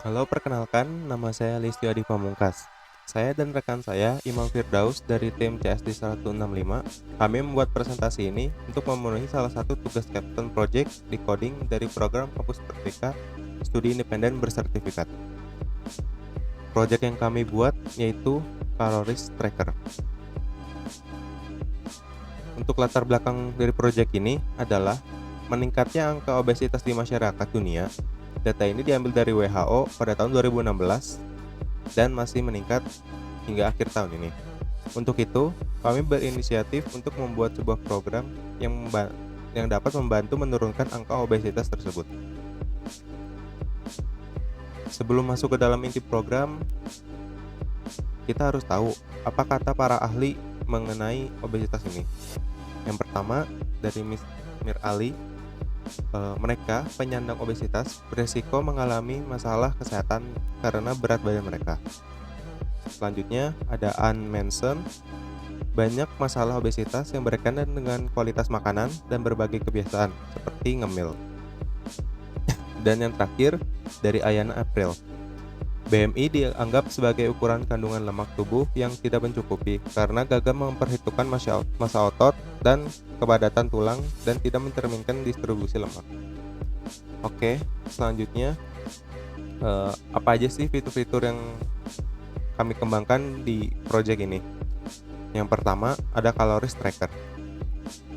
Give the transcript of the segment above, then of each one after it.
Halo, perkenalkan, nama saya Listio Adi Pamungkas. Saya dan rekan saya, Imam Firdaus dari tim CSD 165, kami membuat presentasi ini untuk memenuhi salah satu tugas Capstone Project di coding dari program Kampus Merdeka Studi Independen Bersertifikat. Project yang kami buat yaitu Calories Tracker. Untuk latar belakang dari project ini adalah meningkatnya angka obesitas di masyarakat dunia. Data ini diambil dari WHO pada tahun 2016 dan masih meningkat hingga akhir tahun ini. Untuk itu, kami berinisiatif untuk membuat sebuah program yang dapat membantu menurunkan angka obesitas tersebut. Sebelum masuk ke dalam inti program, kita harus tahu apa kata para ahli mengenai obesitas ini. Yang pertama, dari Mir Ali, mereka penyandang obesitas beresiko mengalami masalah kesehatan karena berat badan mereka. Selanjutnya ada Ann Manson, banyak masalah obesitas yang berkaitan dengan kualitas makanan dan berbagai kebiasaan seperti ngemil. Dan yang terakhir dari Ayana April, BMI dianggap sebagai ukuran kandungan lemak tubuh yang tidak mencukupi karena gagal memperhitungkan massa otot dan kepadatan tulang dan tidak mencerminkan distribusi lemak. Oke, selanjutnya apa aja sih fitur-fitur yang kami kembangkan di project ini? Yang pertama ada Calories Tracker.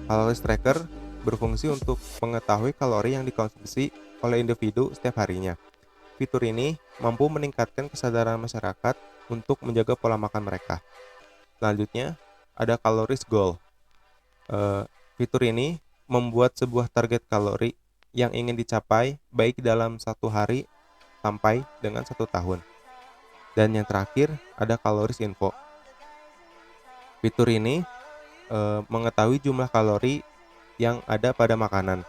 Calories Tracker berfungsi untuk mengetahui kalori yang dikonsumsi oleh individu setiap harinya. Fitur ini mampu meningkatkan kesadaran masyarakat untuk menjaga pola makan mereka. Selanjutnya, ada Calories Goal. Fitur ini membuat sebuah target kalori yang ingin dicapai baik dalam satu hari sampai dengan 1 tahun. Dan yang terakhir, ada Calories Info. Fitur ini mengetahui jumlah kalori yang ada pada makanan.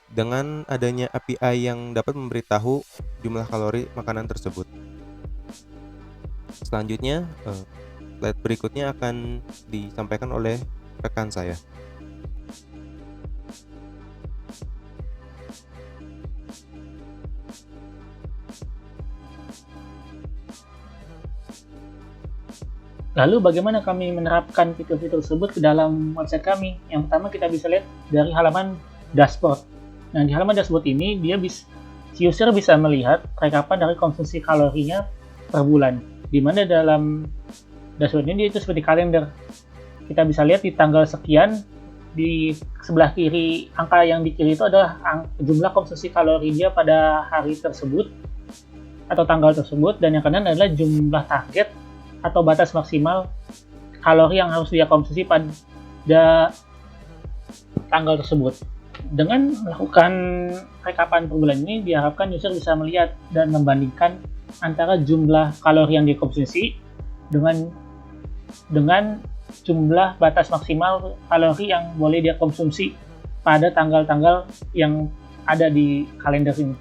Dengan adanya API yang dapat memberitahu jumlah kalori makanan tersebut. Selanjutnya, slide berikutnya akan disampaikan oleh rekan saya. Lalu bagaimana kami menerapkan fitur-fitur tersebut ke dalam website kami? Yang pertama kita bisa lihat dari halaman dashboard. Nah, di halaman dashboard ini si user bisa melihat rekapan dari konsumsi kalorinya per bulan. Di mana dalam dashboard ini itu seperti kalender. Kita bisa lihat di tanggal sekian, di sebelah kiri angka yang di kiri itu adalah jumlah konsumsi kalori dia pada hari tersebut atau tanggal tersebut, dan yang kanan adalah jumlah target atau batas maksimal kalori yang harus dia konsumsi pada tanggal tersebut. Dengan melakukan rekapan per bulan ini, diharapkan user bisa melihat dan membandingkan antara jumlah kalori yang dikonsumsi dengan jumlah batas maksimal kalori yang boleh dia konsumsi pada tanggal-tanggal yang ada di kalender ini.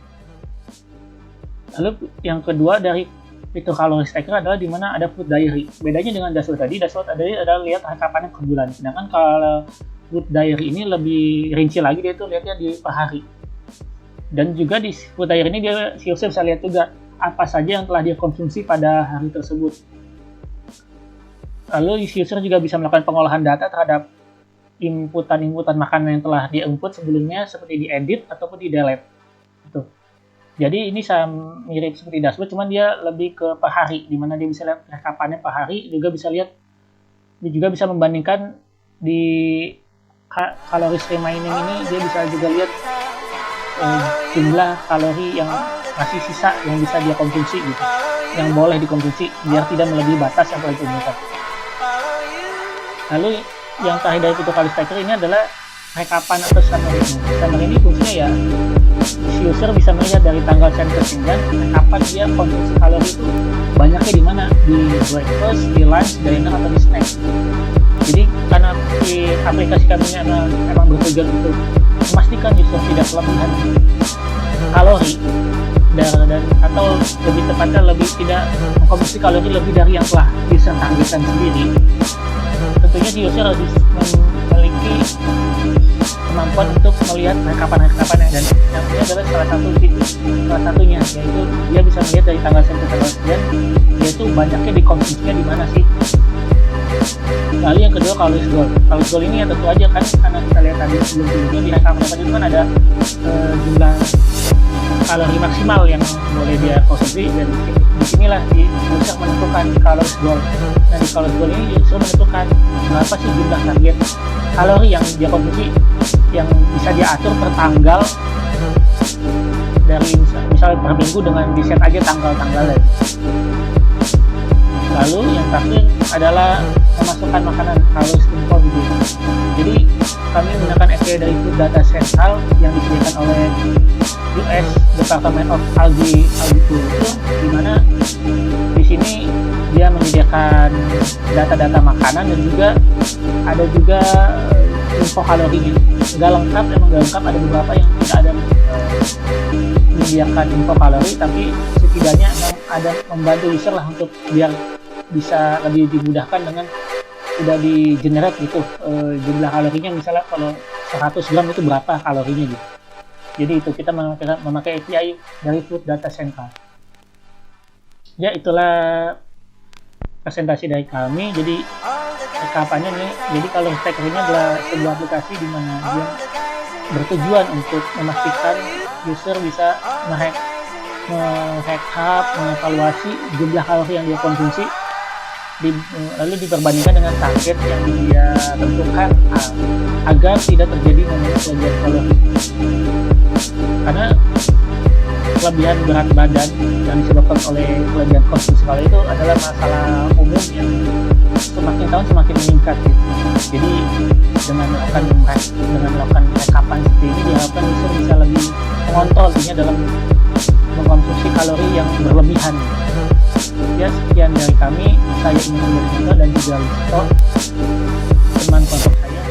Lalu yang kedua dari fitur Calories Tracker adalah di mana ada food diary. Bedanya dengan dashboard tadi, dashboard tadi adalah lihat rekapannya per bulan. Sedangkan kalau food diary ini lebih rinci lagi, dia itu lihatnya di per hari. Dan juga di food diary ini si user bisa lihat juga apa saja yang telah dia konsumsi pada hari tersebut. Lalu si user juga bisa melakukan pengolahan data terhadap inputan makanan yang telah dia input sebelumnya, seperti diedit ataupun di delete. Jadi ini mirip seperti dashboard, cuman dia lebih ke per hari, di mana dia bisa lihat rekapannya per hari, dia juga bisa membandingkan di calories remaining ini, dia bisa juga lihat jumlah kalori yang masih sisa yang bisa dia konsumsi gitu, yang boleh dikonsumsi biar tidak melebihi batas yang telah ditentukan. Lalu yang terakhir dari fitur Calories Tracker ini adalah rekapan atau summary. Summary ini fungsinya ya si user bisa melihat dari tanggal sampai ke 9 kapan dia konsumsi kalori itu banyaknya di mana, di breakfast, di lunch, dinner, atau di snack. Jadi karena di aplikasi kami ini memang bertujuan untuk memastikan user tidak kelebihan kalori dan atau lebih tepatnya tidak mengkonsumsi kalori lebih dari yang telah user targetkan sendiri. Tentunya si user harus memiliki kemampuan untuk melihat rekapan-rekapannya, dan yang ini adalah salah satunya, yaitu dia bisa melihat dari tanggal sekian ke tanggal sekian, yaitu banyaknya dikonsumsinya di mana sih. Lalu yang kedua, calories goal ini ya tentu aja kan, karena kita lihat tadi sebelum-sebelumnya di rekapan itu kan ada jumlah kalori maksimal yang boleh dia konsumsi, dan disinilah user menentukan calories goal. Dan di calories goal ini user menentukan berapa sih jumlah target kalori yang dia konsumsi, yang bisa dia atur per tanggal, dari misalnya per minggu dengan di set aja tanggal-tanggalnya. Lalu yang terakhir adalah memasukkan makanan, calories info gitu. Jadi kami menggunakan API dari Food Data Central yang disediakan oleh US Department of Agriculture, di mana di sini dia menyediakan data-data makanan dan juga ada juga info kalorinya. Nggak lengkap, ada beberapa yang tidak ada menyediakan info kalori, tapi setidaknya ada membantu user lah untuk biar bisa lebih dimudahkan dengan sudah di generate gitu jumlah kalorinya, misalnya kalau 100 gram itu berapa kalorinya gitu. Jadi itu kita memakai API dari Food Data Central. Ya, itulah presentasi dari kami. Jadi rekapannya nih, jadi kalau Stacker ini adalah sebuah aplikasi di mana dia bertujuan untuk memastikan user bisa nge-recap, mengevaluasi jumlah kalori yang dia konsumsi, lalu diperbandingkan dengan target yang dia tentukan agar tidak terjadi namanya kelebihan kalori. Karena kelebihan berat badan yang disebabkan oleh kelebihan konsumsi kalori itu adalah masalah umum yang semakin tahun semakin meningkat gitu. Jadi dengan melakukan rekapan seperti ini diharapkan user bisa lebih mengontrol dalam mengkonsumsi kalori yang berlebihan. Ya, sekian dari kami. Saya Imam dan juga Listo, teman kelompok saya.